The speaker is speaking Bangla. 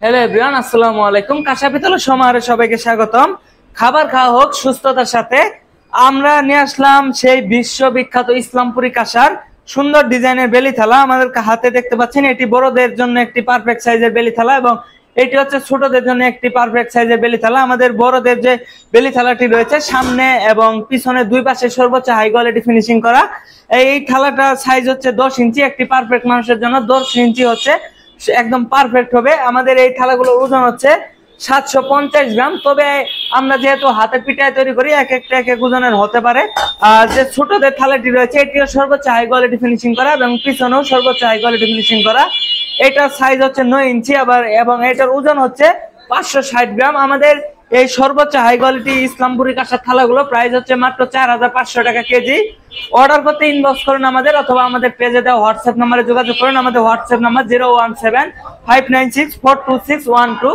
হ্যালো এভরিওয়ান, আসসালামু আলাইকুম। কাঁসা পিতলের সমাহারে সবাইকে স্বাগতম। খাবার খাওয়া হোক সুস্থতার সাথে। আমরা নিয়ে আসলাম সেই বিশ্ববিখ্যাত ইসলামপুরি কাঁসার সুন্দর ডিজাইনের বেলি থালা। আমাদের হাতে দেখতে পাচ্ছেন, এটি বড়দের জন্য একটি পারফেক্ট সাইজের বেলি থালা এবং এটি হচ্ছে ছোটদের জন্য একটি পারফেক্ট সাইজের বেলি থালা। আমাদের বড়দের যে বেলি থালাটি রয়েছে, সামনে এবং পিছনে দুই পাশে সর্বোচ্চ হাই কোয়ালিটি ফিনিশিং করা। এই থালাটা সাইজ হচ্ছে 10 ইঞ্চি। একটি পারফেক্ট মানুষের জন্য 10 ইঞ্চি হচ্ছে একদম পারফেক্ট হবে। আমাদের এই থালাগুলোর ওজন হচ্ছে 750 গ্রাম। তবে আমরা যেহেতু হাতে পিঠায় তৈরি করি, এক এক ওজনের হতে পারে। আর যে ছোটদের থালাটি রয়েছে, এটিও সর্বোচ্চ হাই কোয়ালিটি ফিনিশিং করা এবং পিছনেও সর্বোচ্চ হাই কোয়ালিটি ফিনিশিং করা। এটার সাইজ হচ্ছে 9 ইঞ্চি এবং এটার ওজন হচ্ছে 560 গ্রাম। আমাদের এই সর্বোচ্চ হাই কোয়ালিটি ইসলামপুরি কাঁসার থালাগুলো প্রাইস হচ্ছে মাত্র 4500 টাকা কেজি। অর্ডার করতে ইনবক্স করুন আমাদের, অথবা আমাদের পেজে দেওয়া হোয়াটসঅ্যাপ নাম্বারে যোগাযোগ করুন। আমাদের হোয়াটসঅ্যাপ নাম্বার 01759642612।